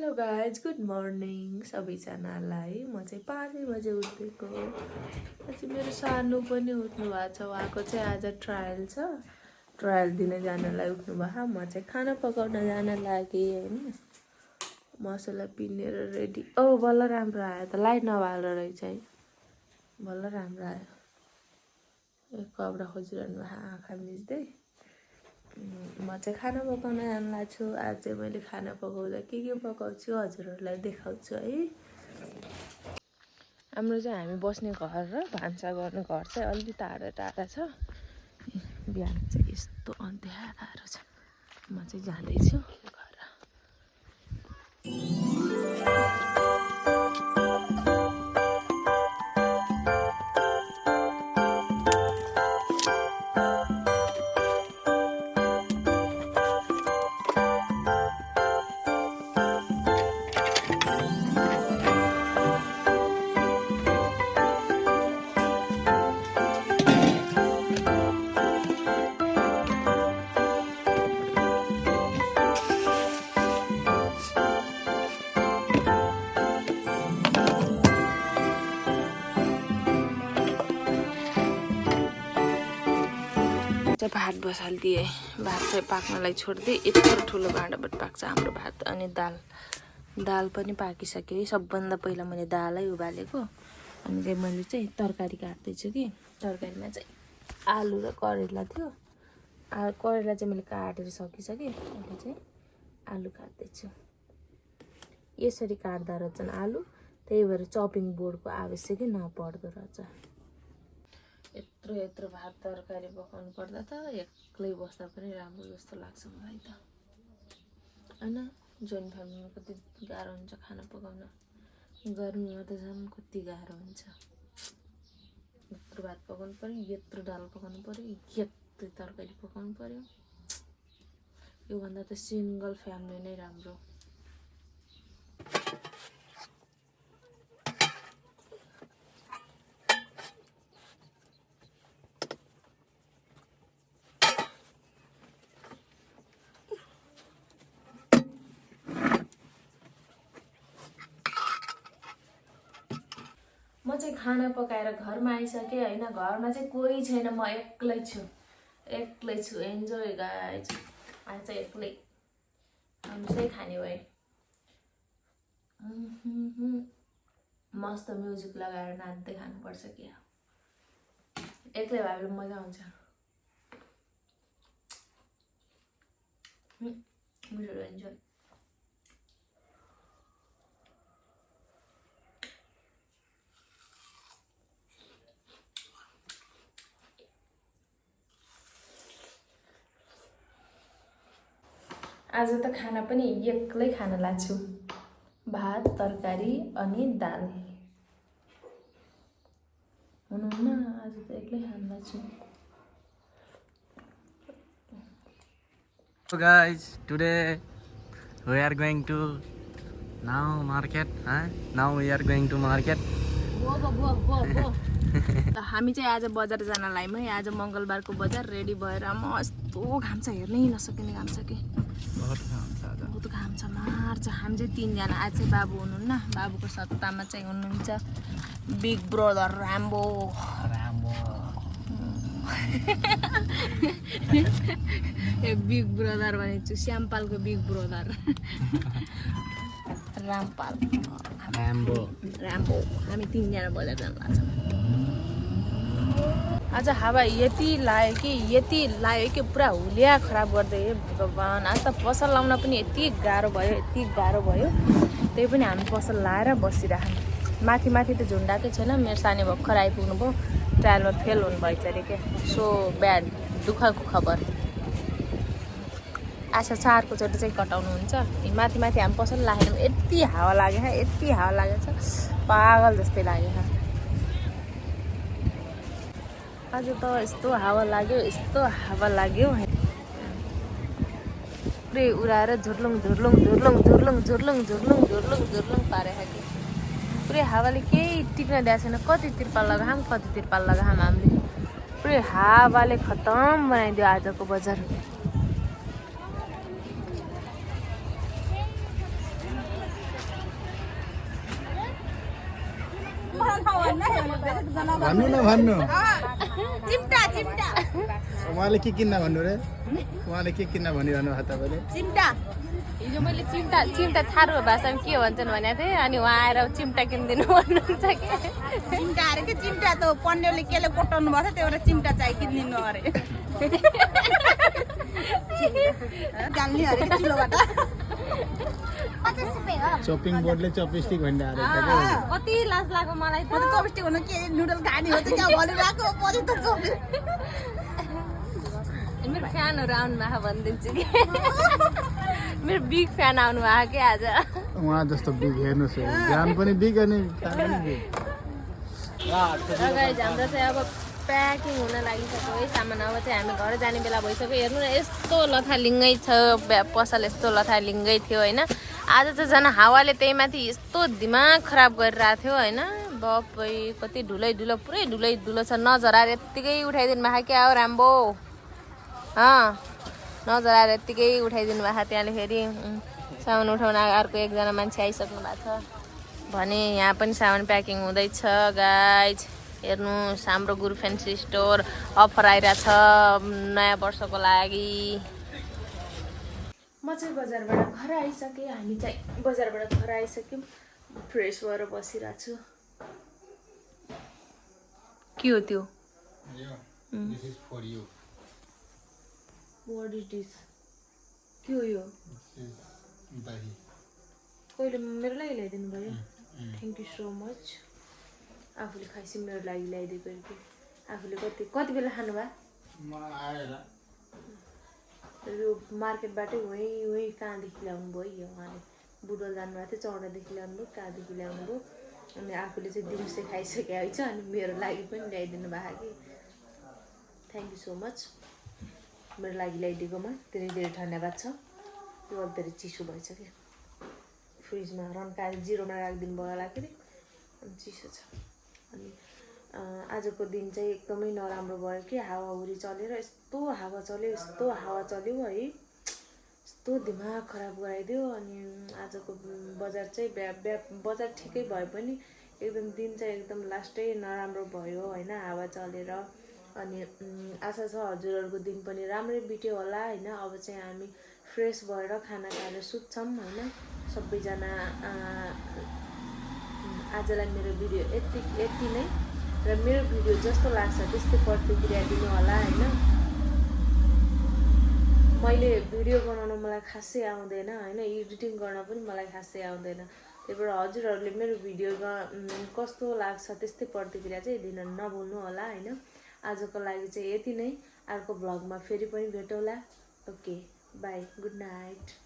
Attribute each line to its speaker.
Speaker 1: Hello guys, good morning सबैजनालाई। म चाहिँ 5 बजे उठेको। आज मेरो सानो पनि उठ्नु भएको छ। उहाँको चाहिँ आज ट्रायल छ, ट्रायल दिन जानलाई उठ्नु भयो। म चाहिँ खाना पकाउन जान लागेँ होइन। मसला पिनेर रेडी। बल्ल राम्रो आयो त, लाइट नबालेर रहेछ है। बल्ल राम्रो आयो। एक कपडा खोजिरहनु भयो आँखा मिच्दै। म चाहिँ खाना पकाउन जान लाग्छु। आज चाहिँ मैले खाना पकाउँदा के पकाउँछु हजुरहरूलाई देखाउँछु है। हाम्रो चाहिँ हामी बस्ने घर र भान्सा गर्ने घर चाहिँ अलि टाढा टाढा छ। बिहान चाहिँ यस्तो अँध्यारो छ। म चाहिँ जाँदैछु घर। चाहिँ भात बसालिदिएँ। भात चाहिँ पाक्नलाई छोडिदिएँ। यत्रो ठुलो भाँडाबाट पाक्छ हाम्रो भात। अनि दाल पनि पाकिसक्यो है। सबभन्दा पहिला मैले दालै उबालेको। अनि चाहिँ मैले चाहिँ तरकारी काट्दैछु कि तरकारीमा चाहिँ आलु र करेला थियो। करेला चाहिँ मैले काटेर सकिसकेँ। अहिले चाहिँ आलु काट्दैछु। यसरी काट्दा रहेछन् आलु, त्यही भएर चपिङ बोर्डको आवश्यकै नपर्दो रहेछ। यत्रो भात तरकारी पकाउनु पर्दा त एक्लै बस्दा पनि राम्रो जस्तो लाग्छ मलाई त हैन। जोइन्ट फ्यामिलीमा कति गाह्रो हुन्छ खाना पकाउन। गर्मीमा त झन् कति गाह्रो हुन्छ। यत्रो भात पकाउनु पर्यो, यत्रो दाल पकाउनु पर्यो, यत्रो तरकारी पकाउनु पर्यो। योभन्दा त सिंगल फ्यामिली नै राम्रो। म चाहिँ खाना पकाएर घरमा आइसकेँ होइन। घरमा चाहिँ कोही छैन, म एक्लै छु। Enjoy guys. आज चाहिँ एक्लै हमसै खाने भए। मस्त म्युजिक लगाएर नाच्दै खानुपर्छ क्या। एक्लै भए पनि मजा आउँछ। मिठो इन्जोय। आज त खाना पनि एक्लै खान लाग्छु। भात तरकारी अनि दाल। हुनुहुन्न, आज त एक्लै खान लाग्छु।
Speaker 2: So guys, today we are going to market. Now we are going to market.
Speaker 1: Go. हामी चाहिँ आज बजार जान लाग्यौँ है। आज मङ्गलबारको बजार रेडी भएर यस्तो घाम छ, हेर्नै नसकिने घाम छ कि। बहुत घाम छ, मार्छ। हामी चाहिँ 3 जना। आज चाहिँ बाबु हुनुहुन्न। बाबुको सत्तामा चाहिँ हुनुहुन्छ बिग ब्रदर र्याम्बो। बिग ब्रदर भनेको छु, श्यामपालको बिग ब्रदर रामपाल र्याम्बो। हामी 3 जना बजार जान लाग्छौँ। आज हावा यति लाग्यो कि पुरा हुलिया खराब गर्दै भगवान्। आज त पसल लाउन पनि यति गाह्रो भयो। त्यही पनि हामी पसल लाएर बसिरहेको। माथि त झुन्डाकै छैन। मेरो सानी भर्खर आइपुग्नु भयो। ट्रायलमा फेल हुनुभएछ अरे क्या। सो ब्याड, दुःखको खबर। आशा छ अर्कोचोटि चाहिँ कटाउनुहुन्छ। माथि हामी पसल लागेन। यति हावा लागेको छ, पागल जस्तै लाग्यो। आज त यस्तो हावा लाग्यो पुरै उडाएर झुर्लुङ पारेको कि। पुरै हावाले केही टिक्न दिएको छैन। कति तिरपाल लगाम हामीले। पुरै हावाले खतम बनाइदियो आजको बजार।
Speaker 3: भन्नु न भन्नु
Speaker 4: चिम्टा चिम्टा
Speaker 3: उहाँले के किन्न भन्नु रे उहाँले के किन्न भनिरहनु भएको तपाईँले
Speaker 4: चिम्टा
Speaker 1: हिजो मैले चिम्टा थारू भाषामा के भन्छन् भनेको थिएँ अनि उहाँ आएर चिम्टा किनिदिनु भन्नुहुन्छ कि
Speaker 4: चिम्टा अरे के चिम्टा त पन्डेलले केले कोटाउनु भएको थियो त्यो भएर चिम्टा चाहिँ किनिदिनु अरे गाल्ने अरे के चिलोबाट
Speaker 3: चपिङ बोर्डले चपस्टिक भनिरहेको
Speaker 1: कति लाज लाग्यो मलाई
Speaker 4: म त चपस्टिक भन्नु के नुडल खाने हो क्या भनिरहेको पछि त चपस्टिक
Speaker 1: मेरो फ्यानहरू आउनु भएको भनिदिन्छु कि मेरो बिग फ्यान आउनु भएको कि आज
Speaker 3: उहाँ जस्तो बिग हेर्नुहोस् ज्ञान पनि बिग अनि फ्यान पनि बिग
Speaker 1: गाइज हाम्रो चाहिँ अब प्याकिङ हुन लागिसक्यो है सामान अब चाहिँ हामी घर जाने बेला भइसक्यो हेर्नु न यस्तो लथालिङ्गै छ पसल यस्तो लथालिङ्गै थियो होइन आज चाहिँ झन् हावाले त्यही माथि यस्तो दिमाग खराब गरिरहेको थियो होइन बप्पै कति धुलै धुलो पुरै धुलै धुलो छ नजराएर यत्तिकै उठाइदिनु भएको क्या हो राम्बो नजराएर यत्तिकै उठाइदिनु भएको त्यहाँले फेरि सामान उठाउन अर्को एकजना मान्छे आइसक्नु भएको छ भने यहाँ पनि सामान प्याकिङ हुँदैछ गाइज हेर्नुहोस् हाम्रो गुरु फ्यान्सी स्टोर अफर आइरहेछ नयाँ वर्षको लागि म चाहिँ बजारबाट घर आइसकेँ हामी चाहिँ बजारबाट घर आइसक्यौँ फ्रेस भएर बसिरहेको छु के हो त्यो What it is? के हो यो कहिले मेरो लागि ल्याइदिनु भयो थ्याङ्क यू सो मच आफूले खाइसी मेरो लागि ल्याइदिएको कि आफूले कति बेला खानु भयो यो मार्केटबाटै वहीँ कहाँदेखि ल्याउनु भयो यो उहाँले बुटवल जानुभएको थियो चौडादेखि ल्याउनु भयो कहाँदेखि ल्याउनु भयो अनि आफूले चाहिँ दिउँसै खाइसके है अनि मेरो लागि पनि ल्याइदिनु भएको कि थ्याङ्क यू सो मच मेरो लागि ल्याइदिएकोमा धेरै धेरै धन्यवाद छ यो अलिक धेरै चिसो भएछ कि फ्रिजमा रन्काएर 0मा राखिदिनु भयो होला कि अनि चिसो छ अनि आजको दिन चाहिँ एकदमै नराम्रो भयो कि हावाहुरी चलेर यस्तो हावा चल्यो है यस्तो दिमाग खराब गराइदियो अनि आजको बजार चाहिँ बजार ठिकै भए पनि एकदम दिन चाहिँ एकदम लास्टै नराम्रो भयो होइन हावा चलेर अनि आशा छ हजुरहरूको दिन पनि राम्रै बित्यो होला होइन अब चाहिँ हामी फ्रेस भएर खाना खाएर सुत्छौँ होइन सबैजना आजलाई मेरो भिडियो यति नै र मेरो भिडियो जस्तो लाग्छ त्यस्तै प्रतिक्रिया दिनु होला होइन मैले भिडियो बनाउन मलाई खासै आउँदैन होइन एडिटिङ गर्न पनि मलाई खासै आउँदैन त्यही भएर हजुरहरूले मेरो भिडियोमा कस्तो लाग्छ त्यस्तै प्रतिक्रिया चाहिँ दिन नभुल्नु होला होइन आजको लागि चाहिँ यति नै अर्को भ्लगमा फेरि पनि भेटौँला ओके बाई गुड नाइट